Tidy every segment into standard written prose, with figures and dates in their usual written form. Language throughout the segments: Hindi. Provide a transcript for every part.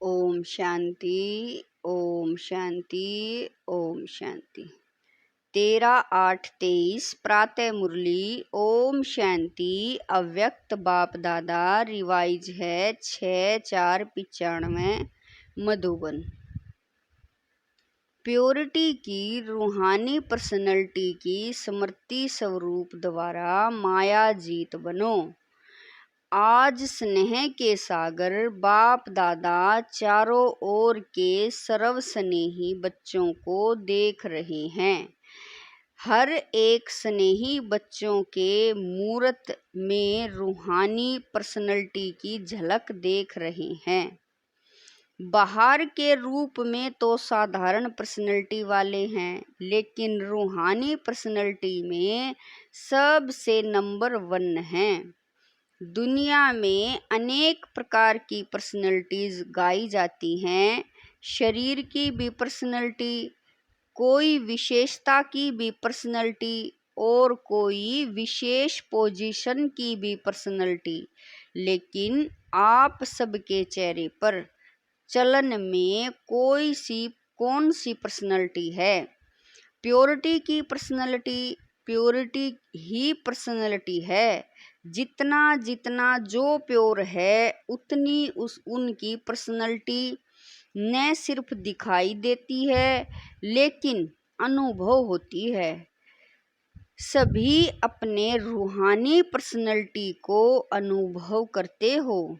ओम शांति। ओम शांति। ओम शांति। 13/8/23 प्रातः मुरली। ओम शांति। अव्यक्त बाप दादा रिवाइज है 6/4/95 मधुबन। प्योरिटी की रूहानी पर्सनैलिटी की स्मृति स्वरूप द्वारा माया जीत बनो। आज स्नेह के सागर बाप दादा चारों ओर के सर्वस्नेही बच्चों को देख रहे हैं। हर एक स्नेही बच्चों के मूर्त में रूहानी पर्सनैलिटी की झलक देख रहे हैं। बाहर के रूप में तो साधारण पर्सनैलिटी वाले हैं, लेकिन रूहानी पर्सनैलिटी में सबसे नंबर 1 हैं। दुनिया में अनेक प्रकार की पर्सनैलिटीज गाई जाती हैं। शरीर की भी पर्सनैलिटी, कोई विशेषता की भी पर्सनैलिटी और कोई विशेष पोजीशन की भी पर्सनैलिटी, लेकिन आप सबके चेहरे पर चलन में कौन सी पर्सनैलिटी है? प्योरिटी की पर्सनैलिटी प्योरिटी ही पर्सनैलिटी है। जितना जितना जो प्योर है उतनी उनकी पर्सनैलिटी न सिर्फ दिखाई देती है लेकिन अनुभव होती है। सभी अपने रूहानी पर्सनैलिटी को अनुभव करते हो।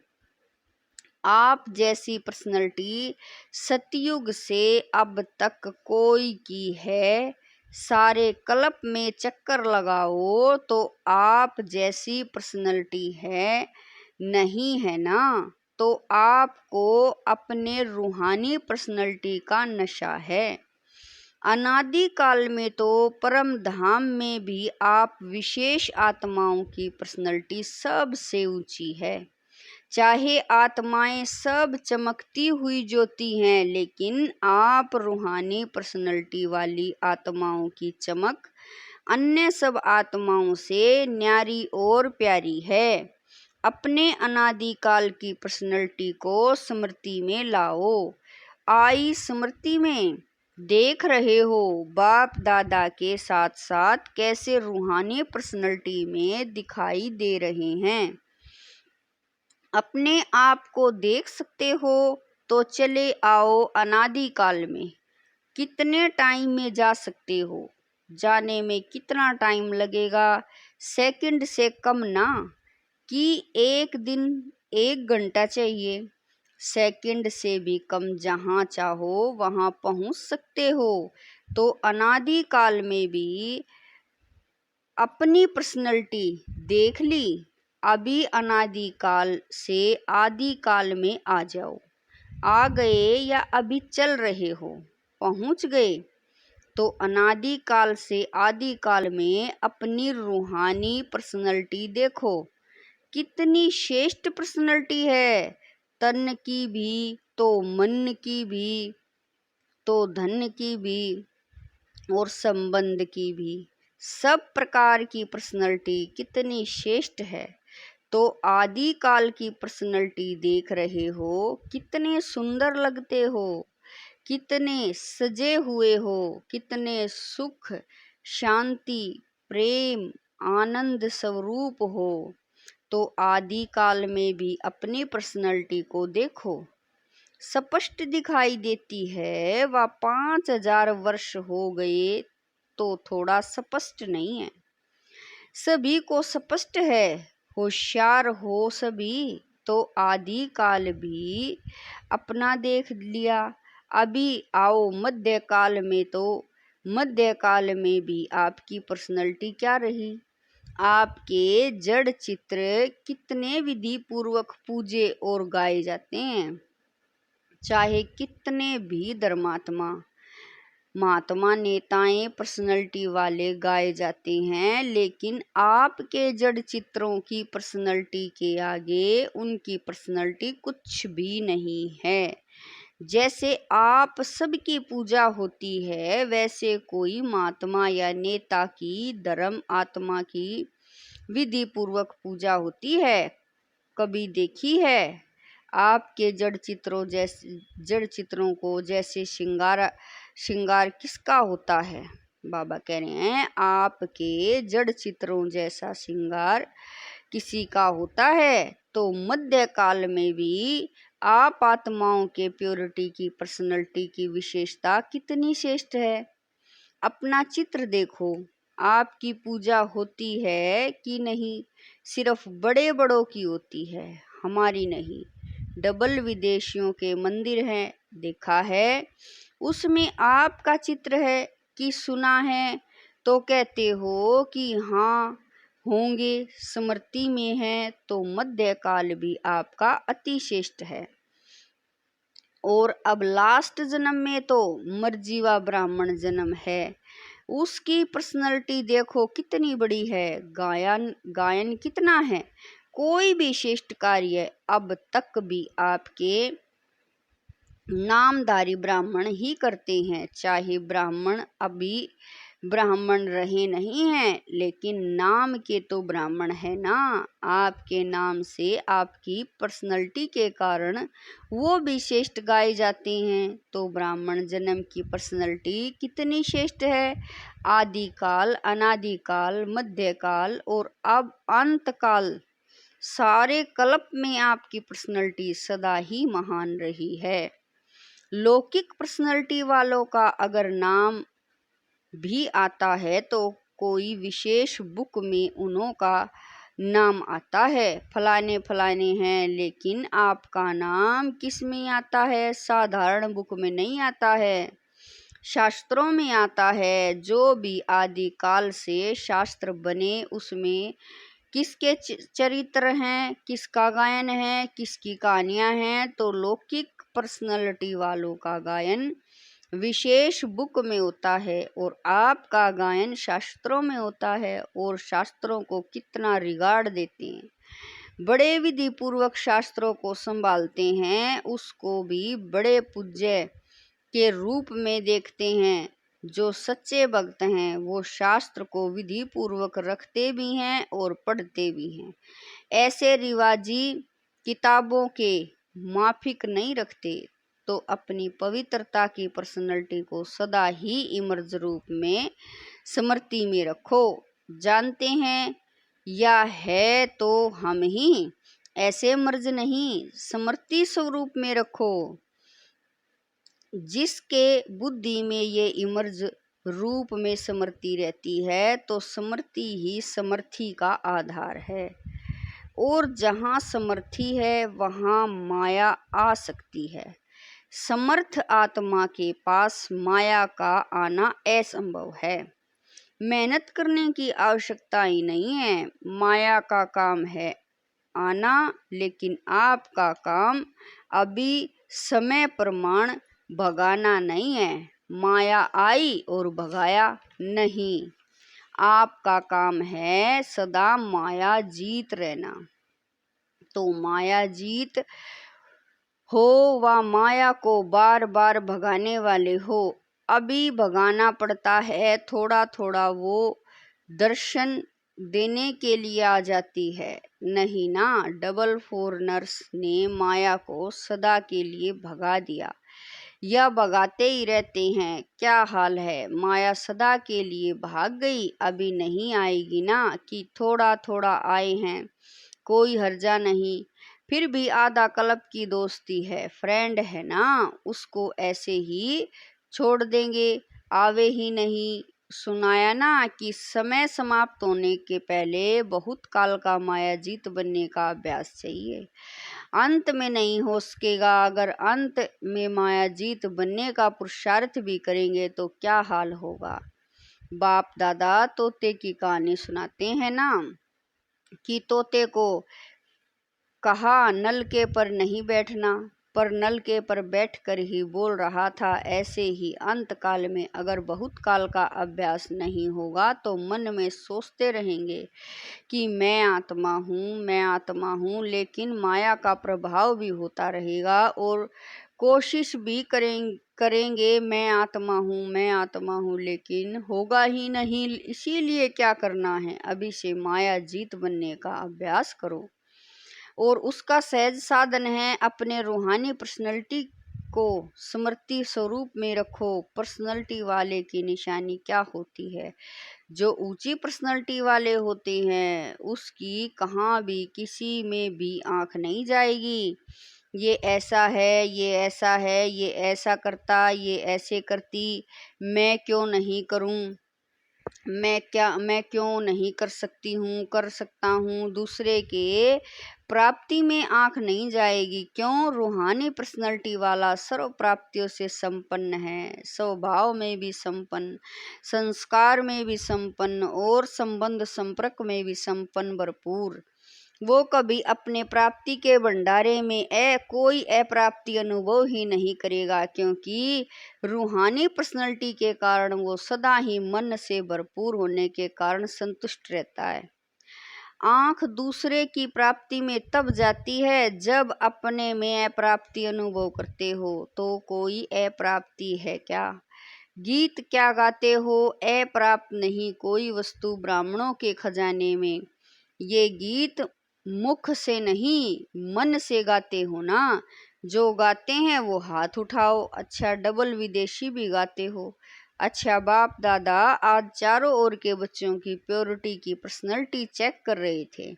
आप जैसी पर्सनैलिटी सतयुग से अब तक कोई की है? सारे कल्प में चक्कर लगाओ तो आप जैसी पर्सनैलिटी है नहीं है ना? तो आपको अपने रूहानी पर्सनैलिटी का नशा है। अनादि काल में तो परम धाम में भी आप विशेष आत्माओं की पर्सनैलिटी सबसे ऊंची है। चाहे आत्माएं सब चमकती हुई ज्योति हैं, लेकिन आप रूहानी पर्सनैलिटी वाली आत्माओं की चमक अन्य सब आत्माओं से न्यारी और प्यारी है। अपने अनादि काल की पर्सनैलिटी को स्मृति में लाओ। आई स्मृति में देख रहे हो बाप दादा के साथ साथ कैसे रूहानी पर्सनैलिटी में दिखाई दे रहे हैं। अपने आप को देख सकते हो तो चले आओ अनादि काल में। कितने टाइम में जा सकते हो? जाने में कितना टाइम लगेगा? सेकंड से कम ना, कि एक दिन 1 घंटा चाहिए। सेकंड से भी कम जहाँ चाहो वहाँ पहुँच सकते हो। तो अनादि काल में भी अपनी पर्सनैलिटी देख ली। अभी अनादि काल से आदि काल में आ जाओ। आ गए या अभी चल रहे हो? पहुंच गए तो अनादि काल से आदि काल में अपनी रूहानी पर्सनैलिटी देखो। कितनी श्रेष्ठ पर्सनैलिटी है। तन की भी तो मन की भी तो धन की भी और संबंध की भी, सब प्रकार की पर्सनैलिटी कितनी श्रेष्ठ है। तो आदि काल की पर्सनैलिटी देख रहे हो, कितने सुंदर लगते हो, कितने सजे हुए हो, कितने सुख शांति प्रेम आनंद स्वरूप हो। तो आदि काल में भी अपनी पर्सनैलिटी को देखो। स्पष्ट दिखाई देती है। वह 5000 वर्ष हो गए तो थोड़ा स्पष्ट नहीं है? सभी को स्पष्ट है। होशियार हो सभी तो आदि काल भी अपना देख लिया। अभी आओ मध्य काल में। तो मध्य काल में भी आपकी पर्सनैलिटी क्या रही? आपके जड़ चित्र कितने विधि पूर्वक पूजे और गाए जाते हैं। चाहे कितने भी धर्मात्मा महात्मा नेताएं पर्सनैलिटी वाले गाए जाते हैं, लेकिन आपके जड़ चित्रों की पर्सनैलिटी के आगे उनकी पर्सनैलिटी कुछ भी नहीं है। जैसे आप सबकी पूजा होती है, वैसे कोई महात्मा या नेता की धर्म आत्मा की विधि पूर्वक पूजा होती है? कभी देखी है? आपके जड़ चित्रों को जैसे श्रृंगार किसका होता है? बाबा कह रहे हैं आपके जड़ चित्रों जैसा श्रृंगार किसी का होता है? तो मध्य काल में भी आप आत्माओं के प्योरिटी की पर्सनैलिटी की विशेषता कितनी श्रेष्ठ है। अपना चित्र देखो, आपकी पूजा होती है कि नहीं? सिर्फ बड़े बड़ों की होती है, हमारी नहीं। डबल विदेशियों के मंदिर हैं, देखा है, उसमें आपका चित्र है कि सुना है? तो कहते हो कि हाँ होंगे, स्मृति में है। तो मध्यकाल भी आपका अति श्रेष्ठ है। और अब लास्ट जन्म में तो मर्जीवा ब्राह्मण जन्म है, उसकी पर्सनैलिटी देखो कितनी बड़ी है। गायन कितना है। कोई भी श्रेष्ठ कार्य अब तक भी आपके नामधारी ब्राह्मण ही करते हैं, चाहे ब्राह्मण अभी ब्राह्मण रहे नहीं हैं, लेकिन नाम के तो ब्राह्मण है ना। आपके नाम से, आपकी पर्सनैलिटी के कारण वो भी श्रेष्ठ गाए जाते हैं। तो ब्राह्मण जन्म की पर्सनैलिटी कितनी श्रेष्ठ है। आदिकाल, अनादिकाल, मध्यकाल और अब अंतकाल, सारे कल्प में आपकी पर्सनैलिटी सदा ही महान रही है। लौकिक पर्सनैलिटी वालों का अगर नाम भी आता है तो कोई विशेष बुक में उन्हों का नाम आता है, फलाने फलाने हैं, लेकिन आपका नाम किस में आता है? साधारण बुक में नहीं आता है, शास्त्रों में आता है। जो भी आदिकाल से शास्त्र बने उसमें किसके चरित्र हैं, किसका गायन है, किसकी कहानियां हैं। तो लौकिक पर्सनैलिटी वालों का गायन विशेष बुक में होता है और आपका गायन शास्त्रों में होता है। और शास्त्रों को कितना रिगार्ड देते हैं, बड़े विधि पूर्वक शास्त्रों को संभालते हैं, उसको भी बड़े पूज्य के रूप में देखते हैं। जो सच्चे भक्त हैं वो शास्त्र को विधि पूर्वक रखते भी हैं और पढ़ते भी हैं। ऐसे रिवाजी किताबों के माफिक नहीं रखते। तो अपनी पवित्रता की पर्सनैलिटी को सदा ही इमर्ज रूप में स्मृति में रखो। जानते हैं या है तो हम ही, ऐसे मर्ज नहीं, स्मृति स्वरूप में रखो। जिसके बुद्धि में ये इमर्ज रूप में स्मृति रहती है तो स्मृति ही समर्थी का आधार है। और जहाँ समर्थी है वहाँ माया आ सकती है। समर्थ आत्मा के पास माया का आना असंभव है। मेहनत करने की आवश्यकता ही नहीं है, माया का काम है आना। लेकिन आपका काम अभी समय प्रमाण भगाना नहीं है। माया आई और भगाया नहीं, आपका काम है सदा माया जीत रहना। तो माया जीत हो व माया को बार बार भगाने वाले हो, अभी भगाना पड़ता है थोड़ा थोड़ा, वो दर्शन देने के लिए आ जाती है। नहीं ना, डबल फॉरनर्स ने माया को सदा के लिए भगा दिया या भगाते ही रहते हैं। क्या हाल है, माया सदा के लिए भाग गई, अभी नहीं आएगी ना, कि थोड़ा थोड़ा आए हैं, कोई हर्जा नहीं। फिर भी आधा कल्प की दोस्ती है, फ्रेंड है ना, उसको ऐसे ही छोड़ देंगे? आवे ही नहीं। सुनाया ना कि समय समाप्त होने के पहले बहुत काल का माया जीत बनने का अभ्यास चाहिए, अंत में नहीं हो सकेगा। अगर अंत में माया जीत बनने का पुरुषार्थ भी करेंगे तो क्या हाल होगा। बाप दादा तोते की कहानी सुनाते हैं ना, कि तोते को कहा नलके पर नहीं बैठना, पर नलके पर बैठकर ही बोल रहा था। ऐसे ही अंत काल में अगर बहुत काल का अभ्यास नहीं होगा तो मन में सोचते रहेंगे कि मैं आत्मा हूँ, मैं आत्मा हूँ, लेकिन माया का प्रभाव भी होता रहेगा और कोशिश भी करेंगे मैं आत्मा हूँ, मैं आत्मा हूँ, लेकिन होगा ही नहीं। इसीलिए क्या करना है, अभी से माया जीत बनने का अभ्यास करो। और उसका सहज साधन है अपने रूहानी पर्सनैलिटी को स्मृति स्वरूप में रखो। पर्सनैलिटी वाले की निशानी क्या होती है? जो ऊंची पर्सनैलिटी वाले होते हैं उसकी कहाँ भी किसी में भी आंख नहीं जाएगी। ये ऐसा है, ये ऐसा है, ये ऐसा करता, ये ऐसे करती, मैं क्यों नहीं करूं, मैं क्यों नहीं कर सकती हूँ, कर सकता हूँ। दूसरे के प्राप्ति में आंख नहीं जाएगी। क्यों? रूहानी पर्सनैलिटी वाला सर्व प्राप्तियों से संपन्न है, स्वभाव में भी संपन्न, संस्कार में भी संपन्न और संबंध संपर्क में भी संपन्न, भरपूर। वो कभी अपने प्राप्ति के भंडारे में कोई अप्राप्ति अनुभव ही नहीं करेगा, क्योंकि रूहानी पर्सनैलिटी के कारण वो सदा ही मन से भरपूर होने के कारण संतुष्ट रहता है। आंख दूसरे की प्राप्ति में तब जाती है जब अपने में अप्राप्ति अनुभव करते हो। तो कोई अप्राप्ति है क्या? गीत क्या गाते हो? अप्राप्त नहीं कोई वस्तु ब्राह्मणों के खजाने में। ये गीत मुख से नहीं मन से गाते हो ना। जो गाते हैं वो हाथ उठाओ। अच्छा, डबल विदेशी भी गाते हो। अच्छा, बाप दादा आज चारों ओर के बच्चों की प्योरिटी की पर्सनैलिटी चेक कर रहे थे।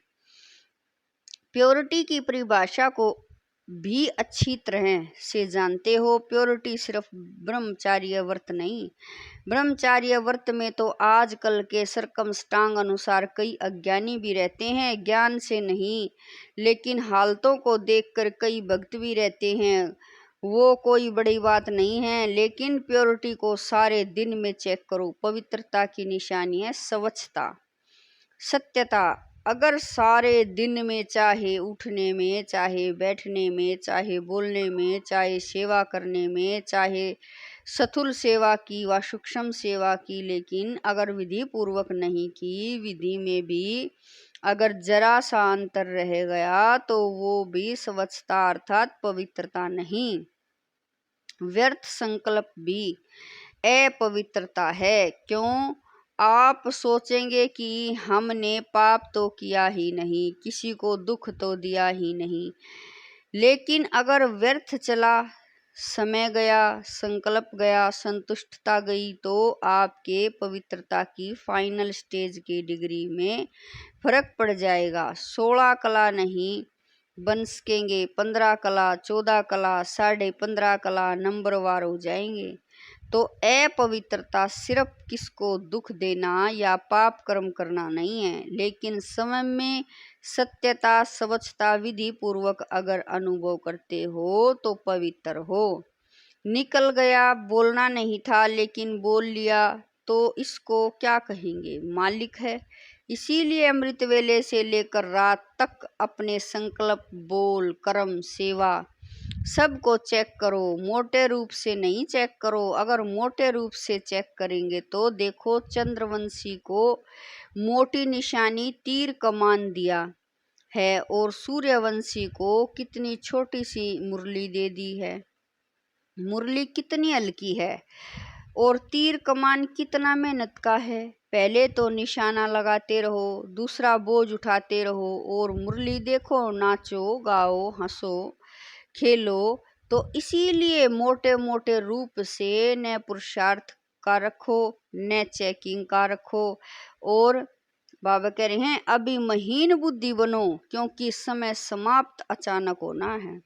प्योरिटी की परिभाषा को भी अच्छी तरह से जानते हो। प्योरिटी सिर्फ ब्रह्मचार्य व्रत नहीं। ब्रह्मचार्य व्रत में तो आजकल के सरकमस्टांग अनुसार कई अज्ञानी भी रहते हैं, ज्ञान से नहीं लेकिन हालतों को देखकर कई भक्त भी रहते हैं। वो कोई बड़ी बात नहीं है, लेकिन प्योरिटी को सारे दिन में चेक करो। पवित्रता की निशानी है स्वच्छता, सत्यता। अगर सारे दिन में, चाहे उठने में, चाहे बैठने में, चाहे बोलने में, चाहे सेवा करने में, चाहे स्थूल सेवा की व सूक्ष्म सेवा की, लेकिन अगर विधि पूर्वक नहीं की, विधि में भी अगर जरा सा अंतर रह गया तो वो भी स्वच्छता अर्थात पवित्रता नहीं, व्यर्थ संकल्प भी अपवित्रता है। क्यों? आप सोचेंगे कि हमने पाप तो किया ही नहीं, किसी को दुख तो दिया ही नहीं, लेकिन अगर व्यर्थ चला, समय गया, संकल्प गया, संतुष्टता गई, तो आपके पवित्रता की फाइनल स्टेज की डिग्री में फर्क पड़ जाएगा। 16 कला नहीं बन सकेंगे, 15 कला, 14 कला, 15.5 कला नंबरवार हो जाएंगे। तो अपवित्रता सिर्फ किसको दुख देना या पाप कर्म करना नहीं है, लेकिन समय में सत्यता, स्वच्छता विधि पूर्वक अगर अनुभव करते हो तो पवित्र हो। निकल गया, बोलना नहीं था लेकिन बोल लिया, तो इसको क्या कहेंगे? मालिक है। इसीलिए अमृत वेले से लेकर रात तक अपने संकल्प, बोल, कर्म, सेवा सबको चेक करो। मोटे रूप से नहीं चेक करो। अगर मोटे रूप से चेक करेंगे तो देखो, चंद्रवंशी को मोटी निशानी तीर कमान दिया है और सूर्यवंशी को कितनी छोटी सी मुरली दे दी है। मुरली कितनी हल्की है और तीर कमान कितना मेहनत का है। पहले तो निशाना लगाते रहो, दूसरा बोझ उठाते रहो, और मुरली देखो, नाचो, गाओ, हंसो, खेलो। तो इसीलिए मोटे मोटे रूप से न पुरुषार्थ का रखो, न चेकिंग का रखो। और बाबा कह रहे हैं अभी महीन बुद्धि बनो, क्योंकि समय समाप्त अचानक होना है,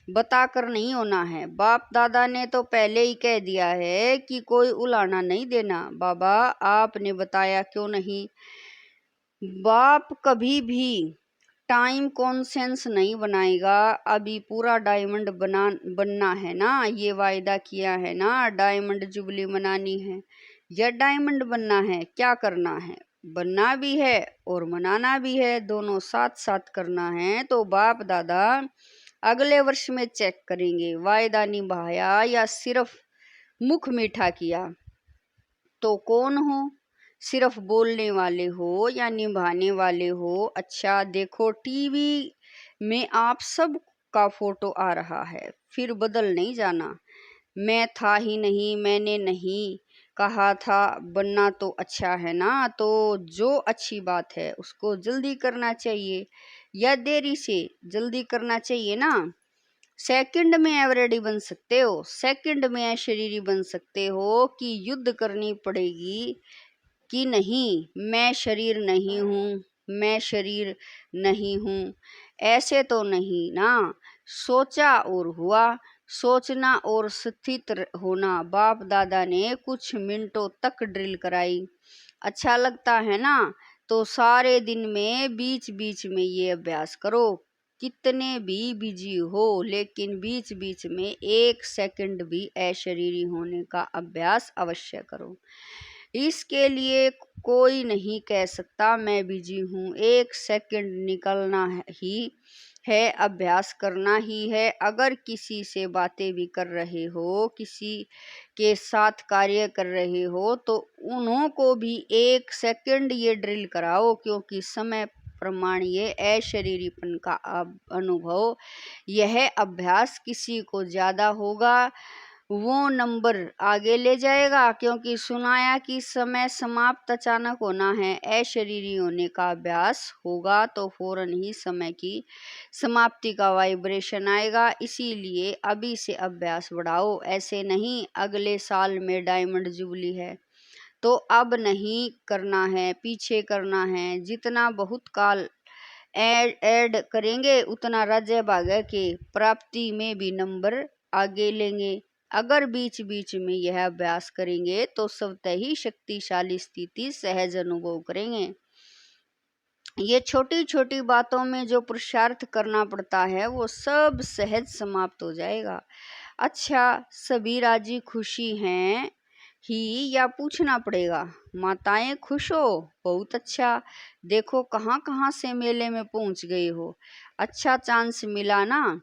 बताकर नहीं होना है। बाप दादा ने तो पहले ही कह दिया है कि कोई उलाना नहीं देना। बाबा आपने बताया क्यों नहीं? बाप कभी भी टाइम कॉन्सेंस नहीं बनाएगा। अभी पूरा डायमंड बनना है ना, ये वायदा किया है ना, डायमंड जुबली मनानी है या डायमंड बनना है। क्या करना है? बनना भी है और मनाना भी है, दोनों साथ साथ करना है। तो बाप दादा अगले वर्ष में चेक करेंगे, वायदा निभाया या सिर्फ मुख मीठा किया। तो कौन हो? सिर्फ बोलने वाले हो या निभाने वाले हो? अच्छा देखो, टीवी में आप सब का फोटो आ रहा है, फिर बदल नहीं जाना। मैं था ही नहीं, मैंने नहीं कहा था। बनना तो अच्छा है ना, तो जो अच्छी बात है उसको जल्दी करना चाहिए। या देरी से? जल्दी करना चाहिए ना। सेकंड में एवरेडी बन सकते हो, सेकंड में अशरीरी बन सकते हो कि युद्ध करनी पड़ेगी कि नहीं, मैं शरीर नहीं हूँ, मैं शरीर नहीं हूँ, ऐसे तो नहीं ना। सोचा और हुआ, सोचना और स्थित होना। बाप दादा ने कुछ मिनटों तक ड्रिल कराई। अच्छा लगता है ना? तो सारे दिन में बीच बीच में ये अभ्यास करो। कितने भी बिजी हो, लेकिन बीच बीच में 1 सेकंड भी अशरीरी होने का अभ्यास अवश्य करो। इसके लिए कोई नहीं कह सकता मैं बिजी हूँ। 1 सेकंड निकलना ही है, अभ्यास करना ही है। अगर किसी से बातें भी कर रहे हो, किसी के साथ कार्य कर रहे हो, तो उन्हों को भी 1 सेकंड ये ड्रिल कराओ, क्योंकि समय प्रमाण ये अशरीरीपन का अनुभव, यह अभ्यास किसी को ज्यादा होगा वो नंबर आगे ले जाएगा, क्योंकि सुनाया कि समय समाप्त अचानक होना है। अशरीरी होने का अभ्यास होगा तो फौरन ही समय की समाप्ति का वाइब्रेशन आएगा। इसीलिए अभी से अभ्यास बढ़ाओ। ऐसे नहीं अगले साल में डायमंड जुबली है तो अब नहीं करना है, पीछे करना है। जितना बहुत काल ऐड करेंगे उतना राज्य भाग्य के प्राप्ति में भी नंबर आगे लेंगे। अगर बीच बीच में यह अभ्यास करेंगे तो स्वतः ही शक्तिशाली स्थिति सहज अनुभव करेंगे। ये छोटी छोटी बातों में जो पुरुषार्थ करना पड़ता है वो सब सहज समाप्त हो जाएगा। अच्छा, सभी राजी खुशी हैं ही या पूछना पड़ेगा? माताएं खुश हो? बहुत अच्छा। देखो कहाँ कहाँ से मेले में पहुंच गए हो। अच्छा चांस मिला ना?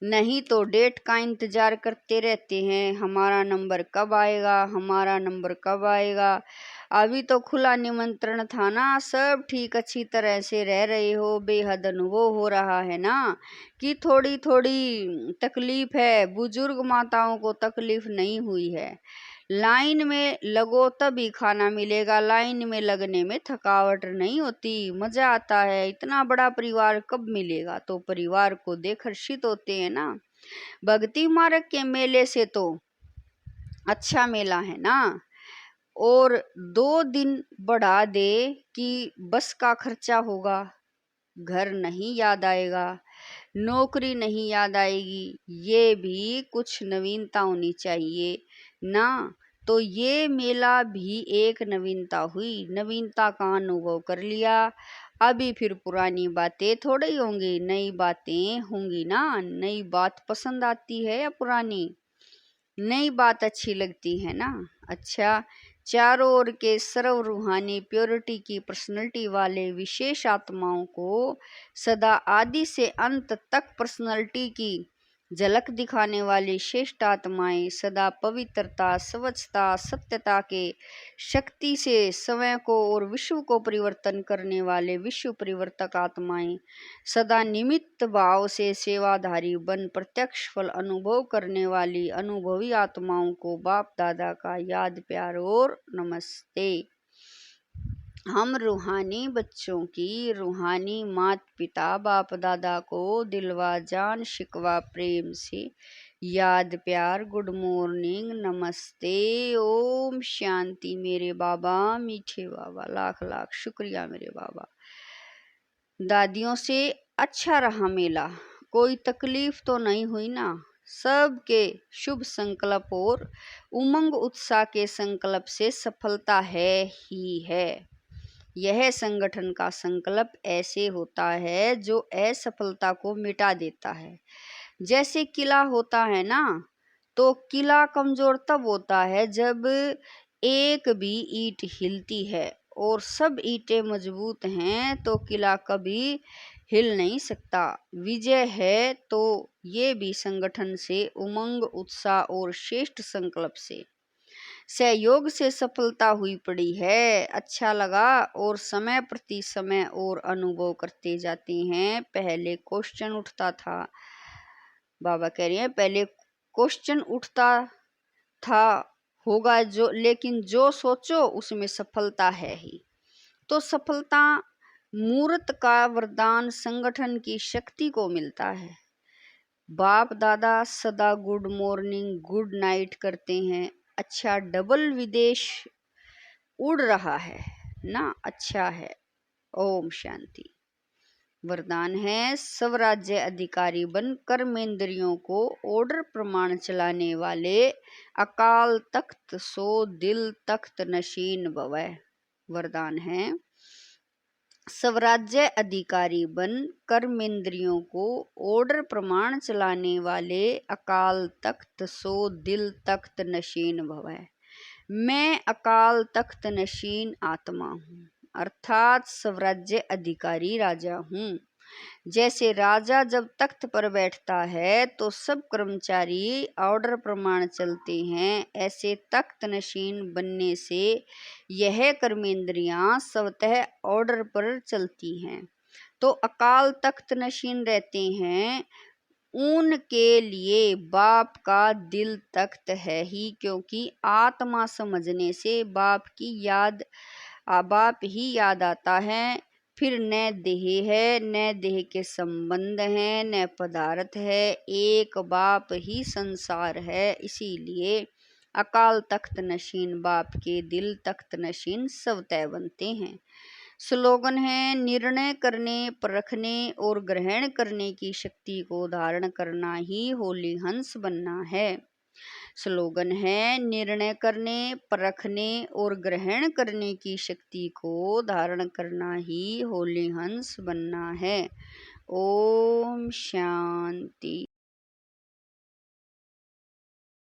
नहीं तो डेट का इंतजार करते रहते हैं, हमारा नंबर कब आएगा, हमारा नंबर कब आएगा। अभी तो खुला निमंत्रण था ना। सब ठीक अच्छी तरह से रह रहे हो, बेहद अनुभव हो रहा है ना कि थोड़ी थोड़ी तकलीफ है। बुजुर्ग माताओं को तकलीफ नहीं हुई है। लाइन में लगो तभी खाना मिलेगा, लाइन में लगने में थकावट नहीं होती, मजा आता है। इतना बड़ा परिवार कब मिलेगा? तो परिवार को देख हर्षित होते हैं ना। भक्ति मार्ग के मेले से तो अच्छा मेला है ना। और 2 दिन बढ़ा दे कि बस का खर्चा होगा, घर नहीं याद आएगा, नौकरी नहीं याद आएगी। ये भी कुछ नवीनता होनी चाहिए ना। तो ये मेला भी एक नवीनता हुई, नवीनता का अनुभव कर लिया। अभी फिर पुरानी बातें थोड़ी होंगी, नई बातें होंगी ना। नई बात पसंद आती है या पुरानी? नई बात अच्छी लगती है ना। अच्छा, चारों ओर के सर्व रूहानी प्योरिटी की पर्सनैलिटी वाले विशेष आत्माओं को सदा आदि से अंत तक पर्सनैलिटी की झलक दिखाने वाली श्रेष्ठ आत्माएं, सदा पवित्रता, स्वच्छता, सत्यता के शक्ति से समय को और विश्व को परिवर्तन करने वाले विश्व परिवर्तक आत्माएं, सदा निमित्त भाव से सेवाधारी बन प्रत्यक्ष फल अनुभव करने वाली अनुभवी आत्माओं को बाप दादा का याद प्यार और नमस्ते। हम रूहानी बच्चों की रूहानी मात पिता बाप दादा को दिलवा जान शिकवा प्रेम से याद प्यार, गुड मॉर्निंग, नमस्ते, ओम शांति। मेरे बाबा मीठे बाबा, लाख लाख शुक्रिया मेरे बाबा दादियों से। अच्छा रहा मेला, कोई तकलीफ तो नहीं हुई ना? सबके शुभ संकल्प और उमंग उत्साह के संकल्प से सफलता है ही है। यह संगठन का संकल्प ऐसे होता है जो असफलता को मिटा देता है। जैसे किला होता है ना, तो किला कमजोर तब होता है जब एक भी ईंट हिलती है, और सब ईंटें मजबूत हैं तो किला कभी हिल नहीं सकता। विजय है तो ये भी संगठन से उमंग उत्साह और श्रेष्ठ संकल्प से सहयोग से सफलता हुई पड़ी है। अच्छा लगा और समय प्रति समय और अनुभव करते जाते हैं। पहले क्वेश्चन उठता था, बाबा कह रहे हैं पहले क्वेश्चन उठता था होगा जो, लेकिन जो सोचो उसमें सफलता है ही। तो सफलता मूर्त का वरदान संगठन की शक्ति को मिलता है। बाप दादा सदा गुड मॉर्निंग गुड नाइट करते हैं। अच्छा डबल विदेश उड़ रहा है ना, अच्छा है। ओम शांति। वरदान है स्वराज्य अधिकारी बन कर्मेंद्रियों को ऑर्डर प्रमाण चलाने वाले अकाल तख्त सो दिल तख्त नशीन भवै। वरदान है स्वराज्य अधिकारी बन कर्मेंद्रियों को ऑर्डर प्रमाण चलाने वाले अकाल तख्त सो दिल तख्त नशीन भवै। मैं अकाल तख्त नशीन आत्मा हूँ, अर्थात स्वराज्य अधिकारी राजा हूँ। जैसे राजा जब तख्त पर बैठता है तो सब कर्मचारी ऑर्डर प्रमाण चलते हैं, ऐसे तख्त नशीन बनने से यह कर्मेंद्रियां स्वतः ऑर्डर पर चलती हैं। तो अकाल तख्त नशीन रहते हैं, उनके लिए बाप का दिल तख्त है ही, क्योंकि आत्मा समझने से बाप ही याद आता है। फिर न देह है, न देह के संबंध हैं, न पदार्थ है, एक बाप ही संसार है। इसीलिए अकाल तख्त नशीन बाप के दिल तख्त नशीन स्वतः बनते हैं। स्लोगन है निर्णय करने, परखने और ग्रहण करने की शक्ति को धारण करना ही होली हंस बनना है। स्लोगन है निर्णय करने, परखने और ग्रहण करने की शक्ति को धारण करना ही होली हंस बनना है। ओम शांति।